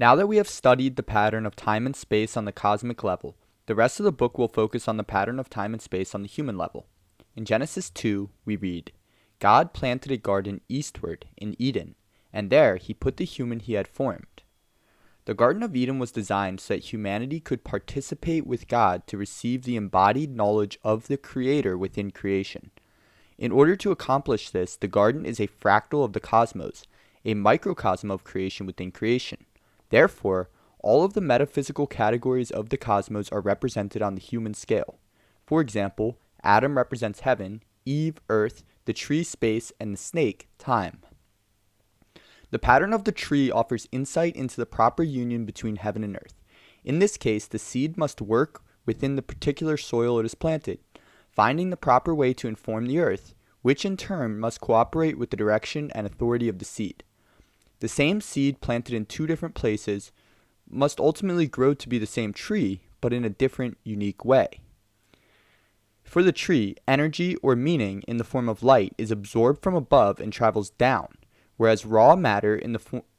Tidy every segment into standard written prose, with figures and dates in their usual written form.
Now that we have studied the pattern of time and space on the cosmic level, the rest of the book will focus on the pattern of time and space on the human level. In Genesis 2, we read, God planted a garden eastward in Eden, and there he put the human he had formed. The Garden of Eden was designed so that humanity could participate with God to receive the embodied knowledge of the Creator within creation. In order to accomplish this, the garden is a fractal of the cosmos, a microcosm of creation within creation. Therefore, all of the metaphysical categories of the cosmos are represented on the human scale. For example, Adam represents heaven, Eve, earth, the tree, space, and the snake, time. The pattern of the tree offers insight into the proper union between heaven and earth. In this case, the seed must work within the particular soil it is planted, finding the proper way to inform the earth, which in turn must cooperate with the direction and authority of the seed. The same seed planted in two different places must ultimately grow to be the same tree, but in a different, unique way. For the tree, energy or meaning in the form of light is absorbed from above and travels down, whereas raw matter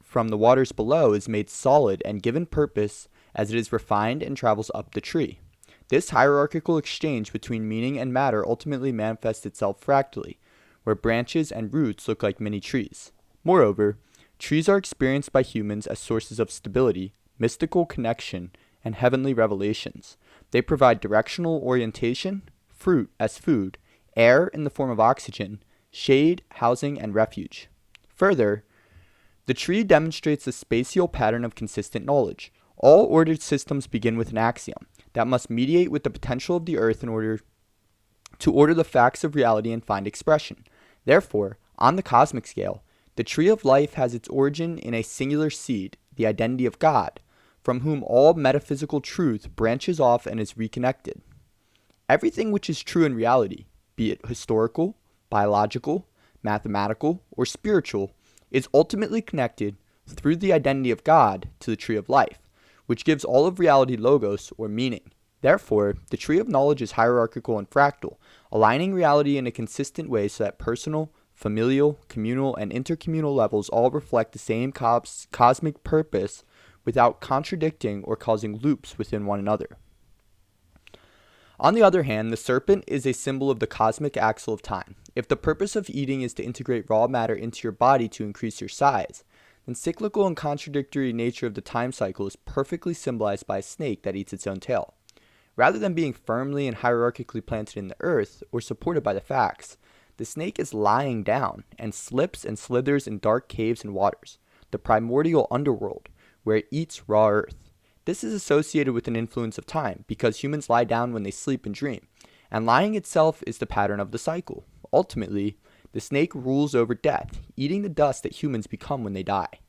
from the waters below is made solid and given purpose as it is refined and travels up the tree. This hierarchical exchange between meaning and matter ultimately manifests itself fractally, where branches and roots look like mini trees. Moreover, trees are experienced by humans as sources of stability, mystical connection, and heavenly revelations. They provide directional orientation, fruit as food, air in the form of oxygen, shade, housing, and refuge. Further, the tree demonstrates the spatial pattern of consistent knowledge. All ordered systems begin with an axiom that must mediate with the potential of the earth in order to order the facts of reality and find expression. Therefore, on the cosmic scale, the tree of life has its origin in a singular seed, the identity of God, from whom all metaphysical truth branches off and is reconnected. Everything which is true in reality, be it historical, biological, mathematical, or spiritual, is ultimately connected through the identity of God to the tree of life, which gives all of reality logos or meaning. Therefore, the tree of knowledge is hierarchical and fractal, aligning reality in a consistent way so that personal, familial, communal, and intercommunal levels all reflect the same cosmic purpose without contradicting or causing loops within one another. On the other hand, the serpent is a symbol of the cosmic axle of time. If the purpose of eating is to integrate raw matter into your body to increase your size, then cyclical and contradictory nature of the time cycle is perfectly symbolized by a snake that eats its own tail. Rather than being firmly and hierarchically planted in the earth or supported by the facts, the snake is lying down and slips and slithers in dark caves and waters, the primordial underworld, where it eats raw earth. This is associated with an influence of time because humans lie down when they sleep and dream, and lying itself is the pattern of the cycle. Ultimately, the snake rules over death, eating the dust that humans become when they die.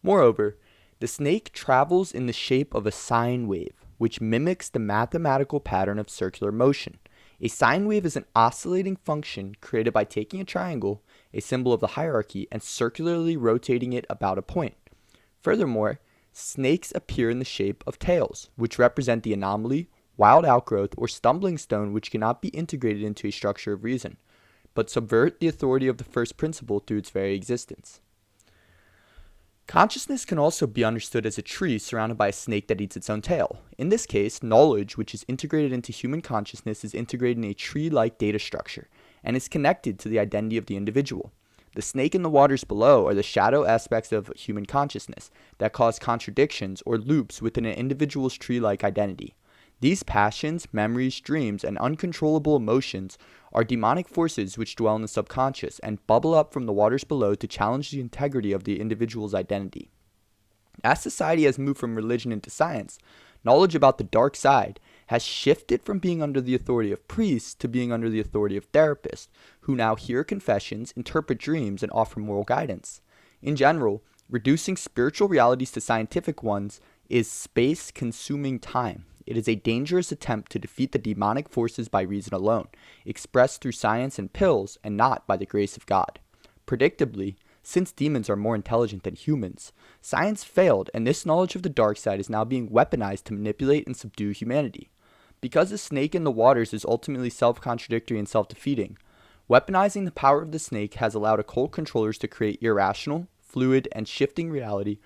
Moreover, the snake travels in the shape of a sine wave, which mimics the mathematical pattern of circular motion. A sine wave is an oscillating function created by taking a triangle, a symbol of the hierarchy, and circularly rotating it about a point. Furthermore, snakes appear in the shape of tails, which represent the anomaly, wild outgrowth, or stumbling stone which cannot be integrated into a structure of reason, but subvert the authority of the first principle through its very existence. Consciousness can also be understood as a tree surrounded by a snake that eats its own tail. In this case, knowledge, which is integrated into human consciousness, is integrated in a tree-like data structure and is connected to the identity of the individual. The snake in the waters below are the shadow aspects of human consciousness that cause contradictions or loops within an individual's tree-like identity. These passions, memories, dreams, and uncontrollable emotions are demonic forces which dwell in the subconscious and bubble up from the waters below to challenge the integrity of the individual's identity. As society has moved from religion into science, knowledge about the dark side has shifted from being under the authority of priests to being under the authority of therapists, who now hear confessions, interpret dreams, and offer moral guidance. In general, reducing spiritual realities to scientific ones is space-consuming time. It is a dangerous attempt to defeat the demonic forces by reason alone, expressed through science and pills, and not by the grace of God. Predictably, since demons are more intelligent than humans, science failed, and this knowledge of the dark side is now being weaponized to manipulate and subdue humanity. Because the snake in the waters is ultimately self-contradictory and self-defeating, weaponizing the power of the snake has allowed occult controllers to create irrational, fluid, and shifting reality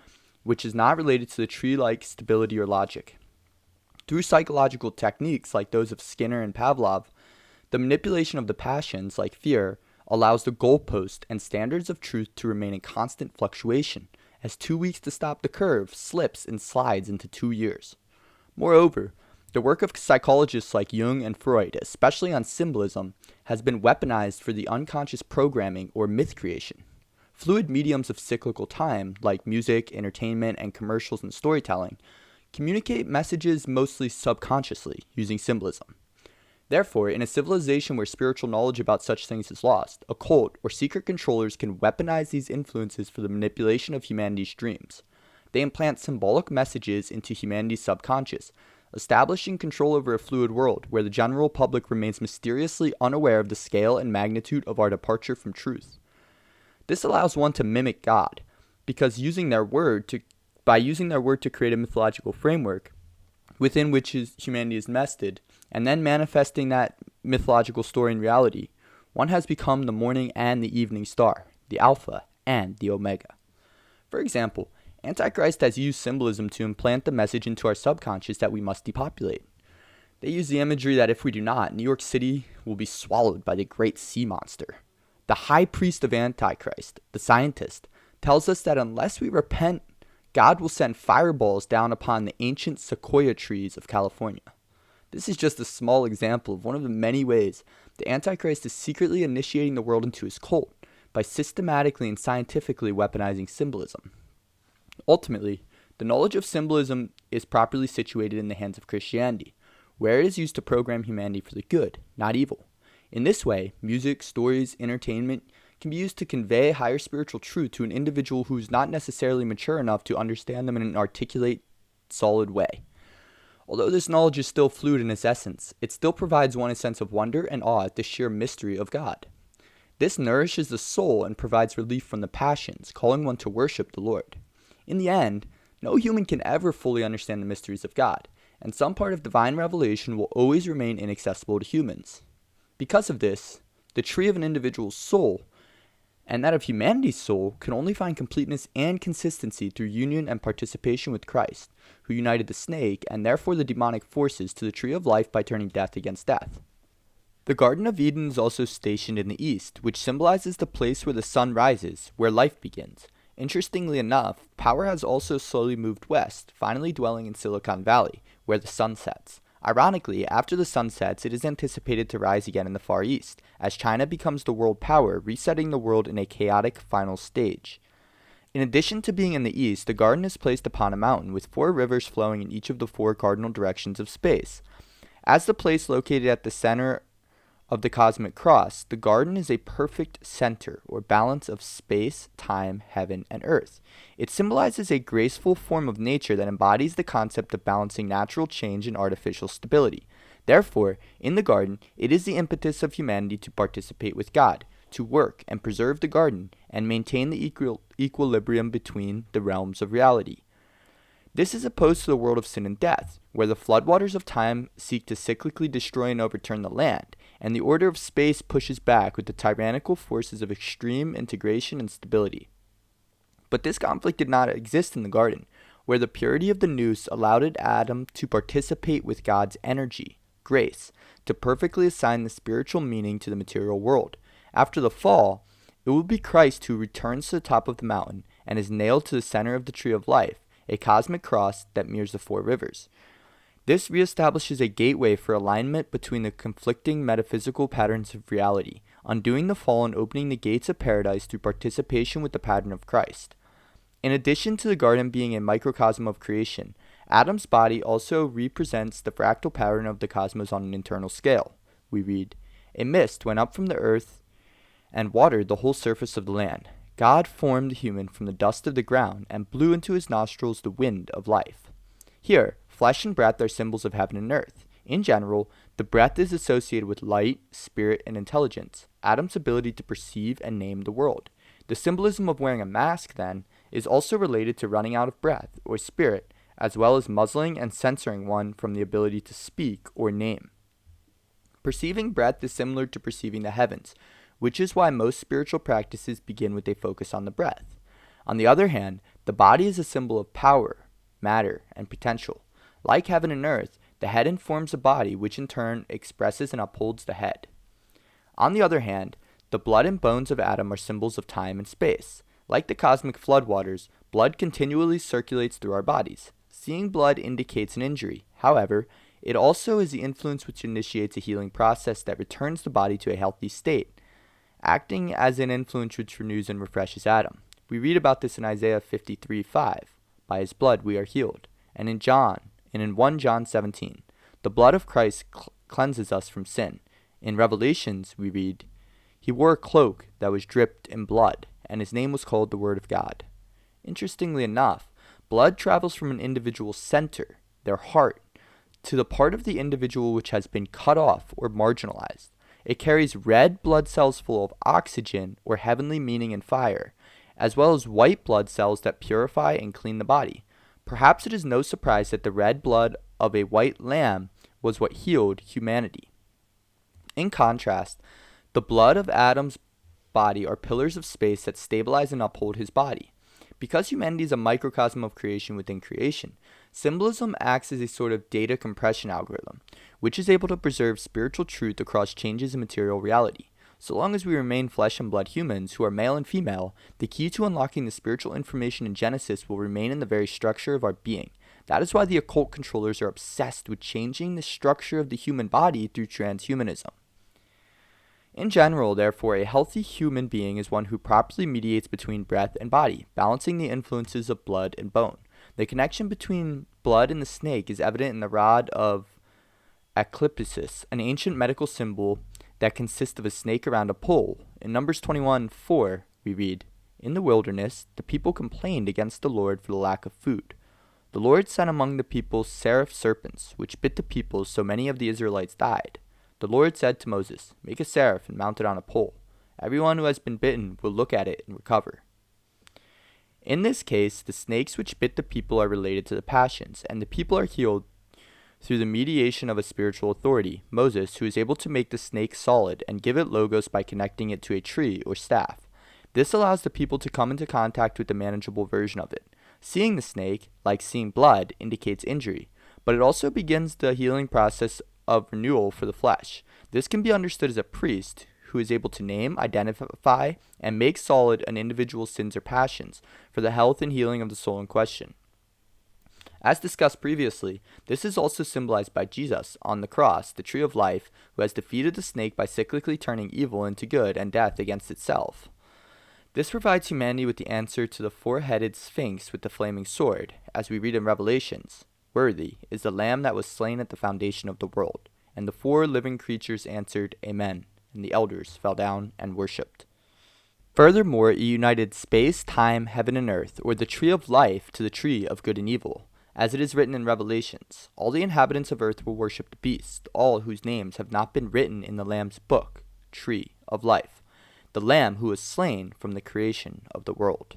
which is not related to the tree-like stability or logic. Through psychological techniques like those of Skinner and Pavlov, the manipulation of the passions, like fear, allows the goalpost and standards of truth to remain in constant fluctuation, as 2 weeks to stop the curve slips and slides into 2 years. Moreover, the work of psychologists like Jung and Freud, especially on symbolism, has been weaponized for the unconscious programming or myth creation. Fluid mediums of cyclical time, like music, entertainment, and commercials and storytelling, communicate messages mostly subconsciously using symbolism. Therefore, in a civilization where spiritual knowledge about such things is lost, a cult or secret controllers can weaponize these influences for the manipulation of humanity's dreams. They implant symbolic messages into humanity's subconscious, establishing control over a fluid world where the general public remains mysteriously unaware of the scale and magnitude of our departure from truth. This allows one to mimic God, because by using their word to create a mythological framework within which humanity is nested, and then manifesting that mythological story in reality, one has become the morning and the evening star, the Alpha and the Omega. For example, Antichrist has used symbolism to implant the message into our subconscious that we must depopulate. They use the imagery that if we do not, New York City will be swallowed by the great sea monster. The high priest of Antichrist, the scientist, tells us that unless we repent, God will send fireballs down upon the ancient sequoia trees of California. This is just a small example of one of the many ways the Antichrist is secretly initiating the world into his cult by systematically and scientifically weaponizing symbolism. Ultimately, the knowledge of symbolism is properly situated in the hands of Christianity, where it is used to program humanity for the good, not evil. In this way, music, stories, entertainment can be used to convey higher spiritual truth to an individual who is not necessarily mature enough to understand them in an articulate, solid way. Although this knowledge is still fluid in its essence, it still provides one a sense of wonder and awe at the sheer mystery of God. This nourishes the soul and provides relief from the passions, calling one to worship the Lord. In the end, no human can ever fully understand the mysteries of God, and some part of divine revelation will always remain inaccessible to humans. Because of this, the tree of an individual's soul and that of humanity's soul can only find completeness and consistency through union and participation with Christ, who united the snake and therefore the demonic forces to the tree of life by turning death against death. The Garden of Eden is also stationed in the east, which symbolizes the place where the sun rises, where life begins. Interestingly enough, power has also slowly moved west, finally dwelling in Silicon Valley, where the sun sets. Ironically, after the sun sets, it is anticipated to rise again in the Far East, as China becomes the world power, resetting the world in a chaotic final stage. In addition to being in the east, the garden is placed upon a mountain with 4 rivers flowing in each of the 4 cardinal directions of space. As the place located at the center of the cosmic cross, the garden is a perfect center or balance of space, time, heaven, and earth. It symbolizes a graceful form of nature that embodies the concept of balancing natural change and artificial stability. Therefore, in the garden, it is the impetus of humanity to participate with God, to work and preserve the garden, and maintain the equilibrium between the realms of reality. This is opposed to the world of sin and death, where the floodwaters of time seek to cyclically destroy and overturn the land, and the order of space pushes back with the tyrannical forces of extreme integration and stability. But this conflict did not exist in the garden, where the purity of the nous allowed Adam to participate with God's energy, grace, to perfectly assign the spiritual meaning to the material world. After the fall, it will be Christ who returns to the top of the mountain and is nailed to the center of the tree of life, a cosmic cross that mirrors the 4 rivers. This reestablishes a gateway for alignment between the conflicting metaphysical patterns of reality, undoing the fall and opening the gates of paradise through participation with the pattern of Christ. In addition to the garden being a microcosm of creation, Adam's body also represents the fractal pattern of the cosmos on an internal scale. We read, "A mist went up from the earth and watered the whole surface of the land. God formed the human from the dust of the ground and blew into his nostrils the wind of life." Here, flesh and breath are symbols of heaven and earth. In general, the breath is associated with light, spirit, and intelligence, Adam's ability to perceive and name the world. The symbolism of wearing a mask, then, is also related to running out of breath, or spirit, as well as muzzling and censoring one from the ability to speak or name. Perceiving breath is similar to perceiving the heavens, which is why most spiritual practices begin with a focus on the breath. On the other hand, The body is a symbol of power, matter, and potential. Like heaven and earth, the head informs the body, which in turn expresses and upholds the head. On the other hand, the blood and bones of Adam are symbols of time and space. Like the cosmic floodwaters, blood continually circulates through our bodies. Seeing blood indicates an injury. However, it also is the influence which initiates a healing process that returns the body to a healthy state, acting as an influence which renews and refreshes Adam. We read about this in Isaiah 53:5. By his blood we are healed. And in 1 John 17, the blood of Christ cleanses us from sin. In Revelations we read, he wore a cloak that was dripped in blood, and his name was called the Word of God. Interestingly enough, blood travels from an individual's center, their heart, to the part of the individual which has been cut off or marginalized. It carries red blood cells full of oxygen or heavenly meaning and fire, as well as white blood cells that purify and clean the body. Perhaps it is no surprise that the red blood of a white lamb was what healed humanity. In contrast, the blood of Adam's body are pillars of space that stabilize and uphold his body. Because humanity is a microcosm of creation within creation, symbolism acts as a sort of data compression algorithm, which is able to preserve spiritual truth across changes in material reality. So long as we remain flesh and blood humans who are male and female, the key to unlocking the spiritual information in Genesis will remain in the very structure of our being. That is why the occult controllers are obsessed with changing the structure of the human body through transhumanism. In general, therefore, a healthy human being is one who properly mediates between breath and body, balancing the influences of blood and bone. The connection between blood and the snake is evident in the rod of Eclipsis, an ancient medical symbol that consists of a snake around a pole. In Numbers 21:4, we read, in the wilderness, the people complained against the Lord for the lack of food. The Lord sent among the people seraph serpents, which bit the people, so many of the Israelites died. The Lord said to Moses, make a seraph and mount it on a pole. Everyone who has been bitten will look at it and recover. In this case, the snakes which bit the people are related to the passions, and the people are healed through the mediation of a spiritual authority, Moses, who is able to make the snake solid and give it logos by connecting it to a tree or staff. This allows the people to come into contact with the manageable version of it. Seeing the snake, like seeing blood, indicates injury, but it also begins the healing process of renewal for the flesh. This can be understood as a priest who is able to name, identify, and make solid an individual's sins or passions for the health and healing of the soul in question. As discussed previously, this is also symbolized by Jesus on the cross, the tree of life, who has defeated the snake by cyclically turning evil into good and death against itself. This provides humanity with the answer to the four-headed sphinx with the flaming sword, as we read in Revelations. Worthy is the Lamb that was slain at the foundation of the world. And the four living creatures answered, Amen, and the elders fell down and worshipped. Furthermore, it united space, time, heaven, and earth, or the tree of life, to the tree of good and evil. As it is written in Revelations, all the inhabitants of earth will worship the beast, all whose names have not been written in the Lamb's book, tree of life, the Lamb who was slain from the creation of the world.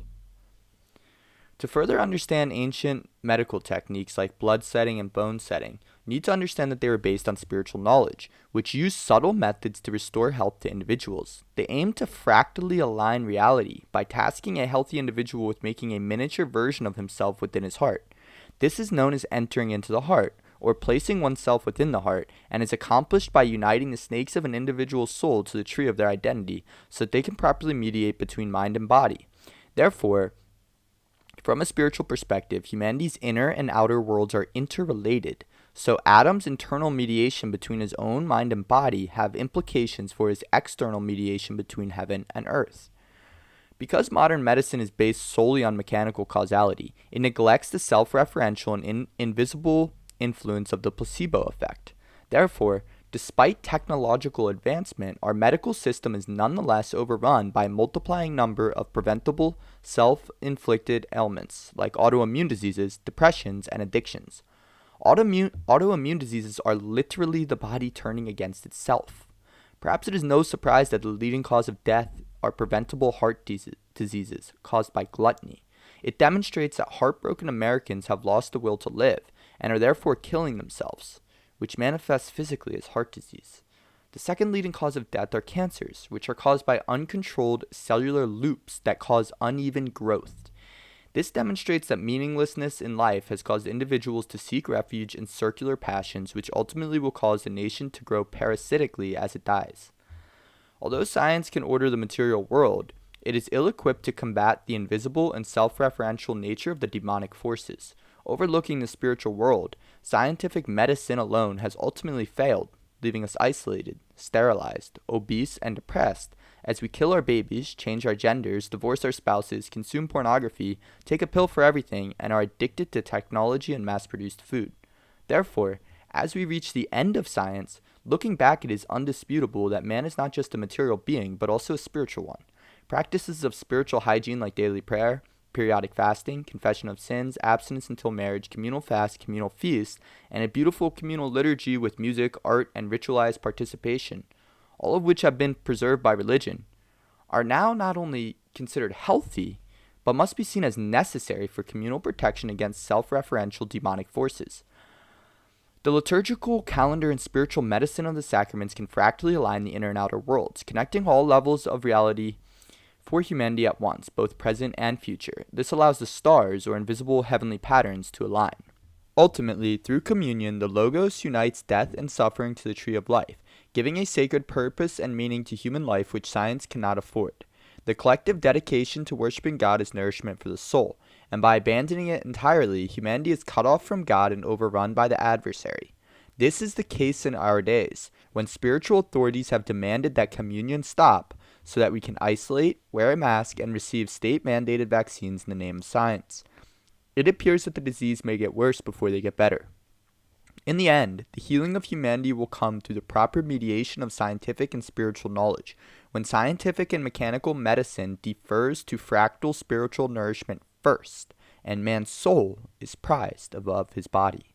To further understand ancient medical techniques like blood setting and bone setting, you need to understand that they were based on spiritual knowledge, which used subtle methods to restore health to individuals. They aimed to fractally align reality by tasking a healthy individual with making a miniature version of himself within his heart. This is known as entering into the heart, or placing oneself within the heart, and is accomplished by uniting the snakes of an individual's soul to the tree of their identity so that they can properly mediate between mind and body. Therefore, from a spiritual perspective, humanity's inner and outer worlds are interrelated, so Adam's internal mediation between his own mind and body have implications for his external mediation between heaven and earth. Because modern medicine is based solely on mechanical causality, it neglects the self-referential and invisible influence of the placebo effect. Therefore, despite technological advancement, our medical system is nonetheless overrun by a multiplying number of preventable, self-inflicted ailments like autoimmune diseases, depressions, and addictions. Autoimmune diseases are literally the body turning against itself. Perhaps it is no surprise that the leading cause of death are preventable heart diseases caused by gluttony. It demonstrates that heartbroken Americans have lost the will to live and are therefore killing themselves, which manifests physically as heart disease. The second leading cause of death are cancers, which are caused by uncontrolled cellular loops that cause uneven growth. This demonstrates that meaninglessness in life has caused individuals to seek refuge in circular passions, which ultimately will cause the nation to grow parasitically as it dies. Although science can order the material world, it is ill-equipped to combat the invisible and self-referential nature of the demonic forces. Overlooking the spiritual world, scientific medicine alone has ultimately failed, leaving us isolated, sterilized, obese, and depressed as we kill our babies, change our genders, divorce our spouses, consume pornography, take a pill for everything, and are addicted to technology and mass-produced food. Therefore, as we reach the end of science, looking back, it is undisputable that man is not just a material being, but also a spiritual one. Practices of spiritual hygiene like daily prayer, periodic fasting, confession of sins, abstinence until marriage, communal fast, communal feast, and a beautiful communal liturgy with music, art, and ritualized participation, all of which have been preserved by religion, are now not only considered healthy, but must be seen as necessary for communal protection against self-referential demonic forces. The liturgical calendar and spiritual medicine of the sacraments can fractally align the inner and outer worlds, connecting all levels of reality for humanity at once, both present and future. This allows the stars, or invisible heavenly patterns, to align. Ultimately, through communion, the Logos unites death and suffering to the tree of life, giving a sacred purpose and meaning to human life which science cannot afford. The collective dedication to worshiping God is nourishment for the soul, and by abandoning it entirely, humanity is cut off from God and overrun by the adversary. This is the case in our days, when spiritual authorities have demanded that communion stop so that we can isolate, wear a mask, and receive state-mandated vaccines in the name of science. It appears that the disease may get worse before they get better. In the end, the healing of humanity will come through the proper mediation of scientific and spiritual knowledge, when scientific and mechanical medicine defers to fractal spiritual nourishment first, and man's soul is prized above his body.